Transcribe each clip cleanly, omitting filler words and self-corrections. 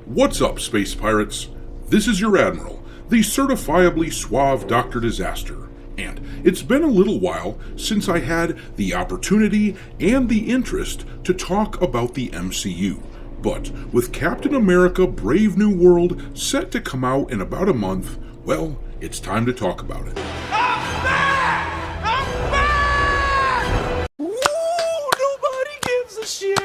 What's up, space pirates? This is your Admiral, the certifiably suave Dr. Disaster, and it's been a little while since I had the opportunity and the interest to talk about the MCU. But with Captain America Brave New World set to come out in about a month, well, it's time to talk about it. I'm back! I'm back! Woo! Nobody gives a shit!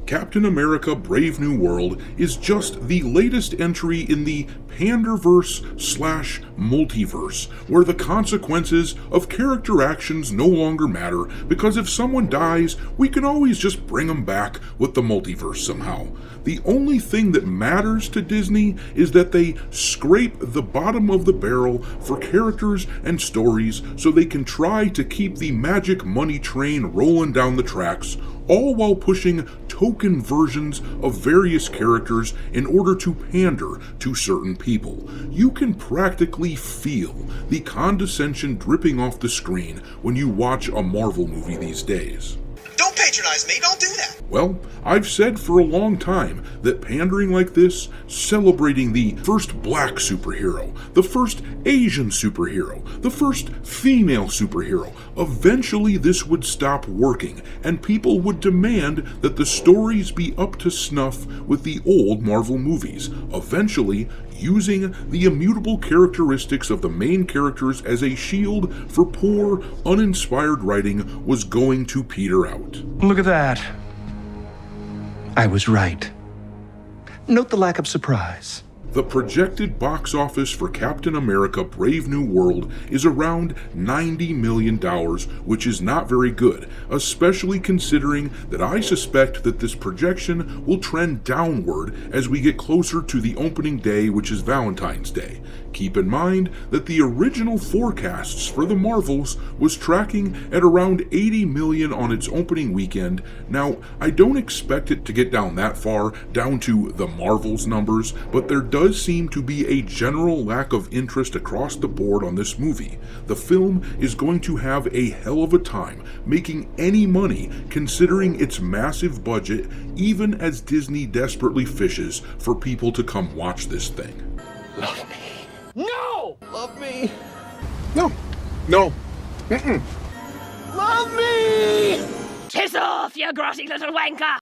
Captain America Brave New World is just the latest entry in the Panderverse/Multiverse, where the consequences of character actions no longer matter, because if someone dies, we can always just bring them back with the multiverse somehow. The only thing that matters to Disney is that they scrape the bottom of the barrel for characters and stories so they can try to keep the magic money train rolling down the tracks, all while pushing token versions of various characters in order to pander to certain people. You can practically feel the condescension dripping off the screen when you watch a Marvel movie these days. Don't patronize me, don't do that! Well, I've said for a long time that pandering like this, celebrating the first black superhero, the first Asian superhero, the first female superhero, eventually this would stop working, and people would demand that the stories be up to snuff with the old Marvel movies, eventually using the immutable characteristics of the main characters as a shield for poor, uninspired writing was going to peter out. Look at that. I was right. Note the lack of surprise. The projected box office for Captain America Brave New World is around $90 million, which is not very good, especially considering that I suspect that this projection will trend downward as we get closer to the opening day, which is Valentine's Day. Keep in mind that the original forecasts for the Marvels was tracking at around $80 million on its opening weekend. Now, I don't expect it to get down that far, down to the Marvels numbers, but there does seem to be a general lack of interest across the board on this movie. The film is going to have a hell of a time making any money considering its massive budget, even as Disney desperately fishes for people to come watch this thing. Love me. No! Love me. No. Mm-mm. Love me! Piss off, you grotty little wanker!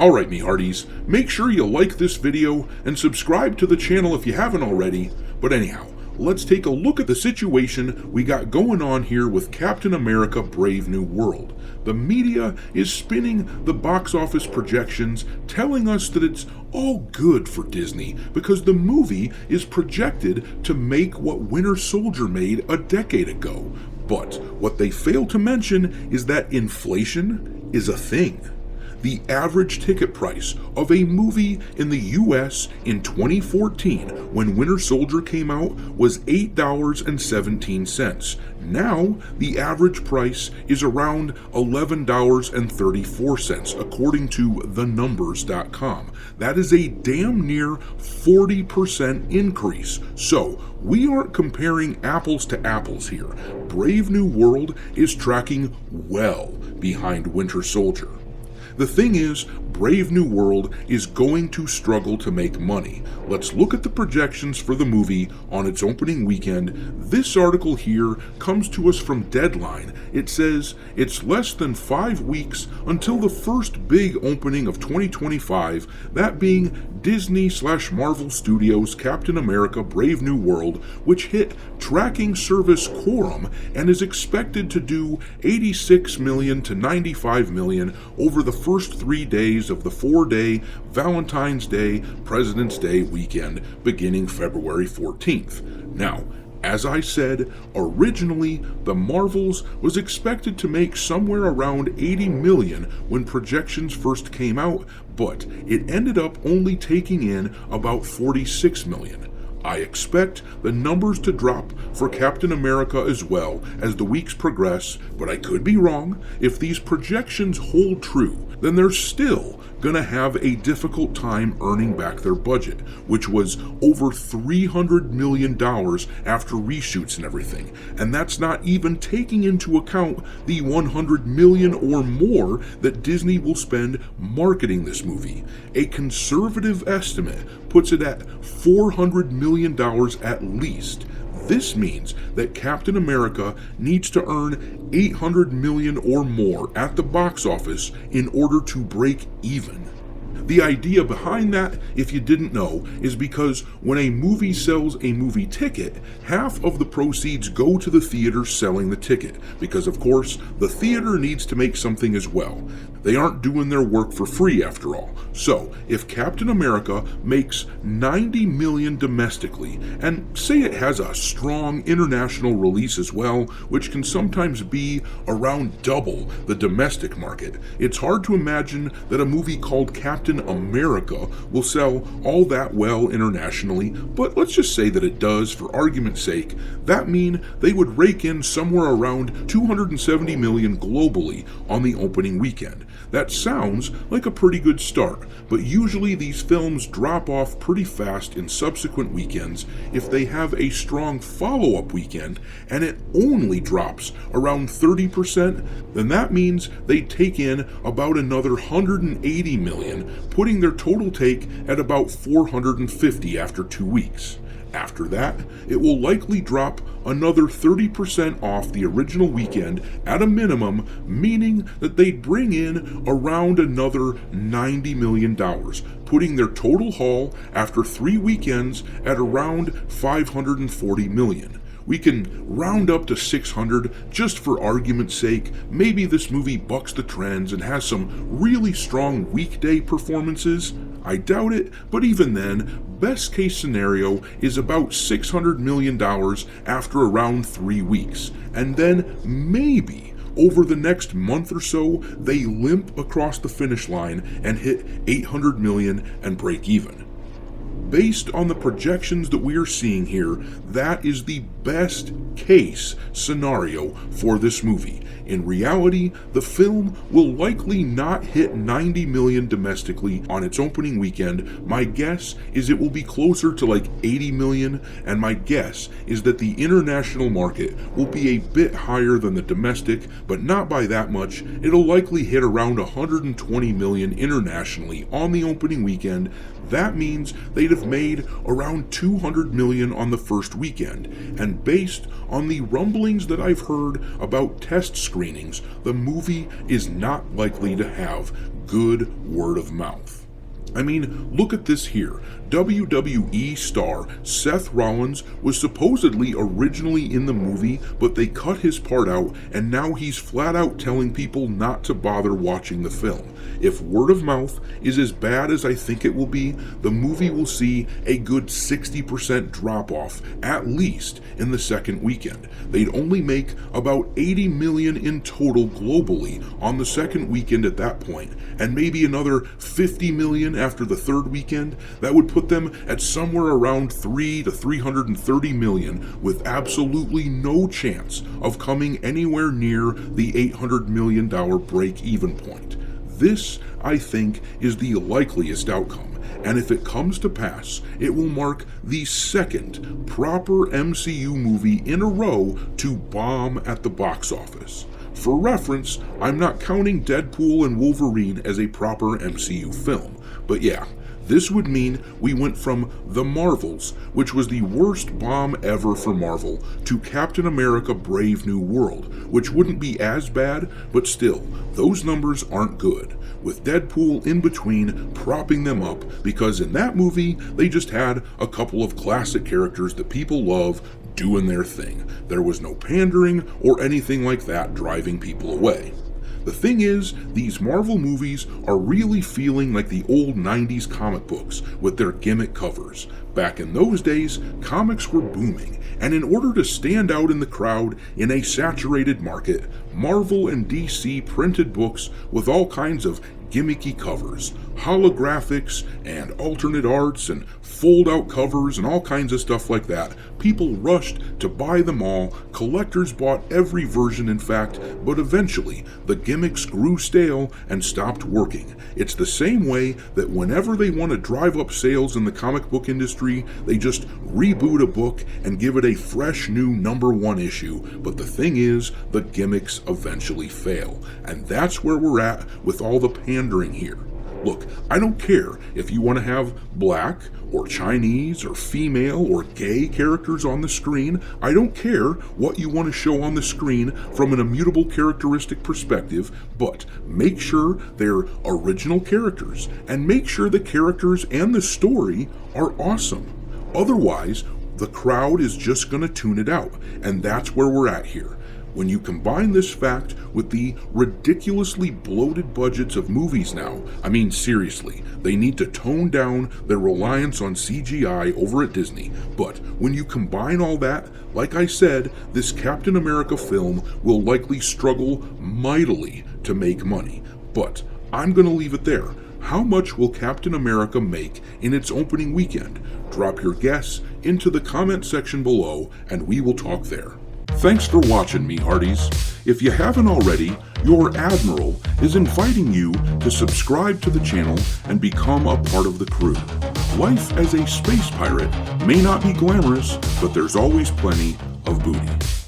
Alright, me hearties, make sure you like this video and subscribe to the channel if you haven't already. But anyhow, let's take a look at the situation we got going on here with Captain America Brave New World. The media is spinning the box office projections, telling us that it's all good for Disney because the movie is projected to make what Winter Soldier made a decade ago. But what they fail to mention is that inflation is a thing. The average ticket price of a movie in the US in 2014, when Winter Soldier came out, was $8.17. Now, the average price is around $11.34, according to thenumbers.com. That is a damn near 40% increase. So, we aren't comparing apples to apples here. Brave New World is tracking well behind Winter Soldier. The thing is, Brave New World is going to struggle to make money. Let's look at the projections for the movie on its opening weekend. This article here comes to us from Deadline. It says it's less than 5 weeks until the first big opening of 2025, that being Disney/Marvel Studios' Captain America Brave New World, which hit tracking service Quorum and is expected to do $86 million to $95 million over the first 3 days of the 4-day Valentine's Day, President's Day weekend beginning February 14th. Now, As I said, originally, The Marvels was expected to make somewhere around 80 million when projections first came out, but it ended up only taking in about 46 million. I expect the numbers to drop for Captain America as well as the weeks progress, but I could be wrong. If these projections hold true, then they're still gonna have a difficult time earning back their budget, which was over $300 million after reshoots and everything. And that's not even taking into account the $100 million or more that Disney will spend marketing this movie. A conservative estimate puts it at $400 million at least. This means that Captain America needs to earn $800 million or more at the box office in order to break even. The idea behind that, if you didn't know, is because when a movie sells a movie ticket, half of the proceeds go to the theater selling the ticket, because of course, the theater needs to make something as well. They aren't doing their work for free after all. So, if Captain America makes $90 million domestically, and say it has a strong international release as well, which can sometimes be around double the domestic market, it's hard to imagine that a movie called Captain America will sell all that well internationally, but let's just say that it does for argument's sake. That mean they would rake in somewhere around 270 million globally on the opening weekend. That sounds like a pretty good start, but usually these films drop off pretty fast in subsequent weekends if they have a strong follow-up weekend and it only drops around 30%, then that means they take in about another 180 million, putting their total take at about 450 after 2 weeks. After that, it will likely drop another 30% off the original weekend at a minimum, meaning that they'd bring in around another $90 million, putting their total haul after 3 weekends at around $540 million. We can round up to 600 just for argument's sake. Maybe this movie bucks the trends and has some really strong weekday performances. I doubt it, but even then, best case scenario is about $600 million after around 3 weeks. And then maybe over the next month or so, they limp across the finish line and hit 800 million and break even. Based on the projections that we are seeing here, that is the best case scenario for this movie. In reality, the film will likely not hit 90 million domestically on its opening weekend. My guess is it will be closer to like 80 million, and my guess is that the international market will be a bit higher than the domestic, but not by that much. It'll likely hit around 120 million internationally on the opening weekend. That means they'd have made around 200 million on the first weekend, and based on the rumblings that I've heard about test screenings, the movie is not likely to have good word of mouth. I mean, look at this here. WWE star Seth Rollins was supposedly originally in the movie, but they cut his part out, and now he's flat out telling people not to bother watching the film. If word of mouth is as bad as I think it will be, the movie will see a good 60% drop off, at least in the second weekend. They'd only make about 80 million in total globally on the second weekend at that point, and maybe another 50 million after the third weekend. That would put them at somewhere around 3 to 330 million, with absolutely no chance of coming anywhere near the $800 million break-even point. This, I think, is the likeliest outcome, and if it comes to pass, it will mark the second proper MCU movie in a row to bomb at the box office. For reference, I'm not counting Deadpool and Wolverine as a proper MCU film, but yeah, this would mean we went from The Marvels, which was the worst bomb ever for Marvel, to Captain America Brave New World, which wouldn't be as bad, but still, those numbers aren't good, with Deadpool in between propping them up, because in that movie, they just had a couple of classic characters that people love doing their thing. There was no pandering or anything like that driving people away. The thing is, these Marvel movies are really feeling like the old 90s comic books with their gimmick covers. Back in those days, comics were booming, and in order to stand out in the crowd in a saturated market, Marvel and DC printed books with all kinds of gimmicky covers, holographics, and alternate arts, and fold-out covers, and all kinds of stuff like that. People rushed to buy them all. Collectors bought every version, in fact, but eventually the gimmicks grew stale and stopped working. It's the same way that whenever they want to drive up sales in the comic book industry, they just reboot a book and give it a fresh new #1 issue. But the thing is, the gimmicks eventually fail. And that's where we're at with all the pandering here. Look, I don't care if you want to have black or Chinese or female or gay characters on the screen. I don't care what you want to show on the screen from an immutable characteristic perspective, but make sure they're original characters and make sure the characters and the story are awesome. Otherwise, the crowd is just going to tune it out, and that's where we're at here. When you combine this fact with the ridiculously bloated budgets of movies now, I mean seriously, they need to tone down their reliance on CGI over at Disney. But when you combine all that, like I said, this Captain America film will likely struggle mightily to make money. But I'm going to leave it there. How much will Captain America make in its opening weekend? Drop your guess into the comment section below and we will talk there. Thanks for watching me, Hearties. If you haven't already, your Admiral is inviting you to subscribe to the channel and become a part of the crew. Life as a space pirate may not be glamorous, but there's always plenty of booty.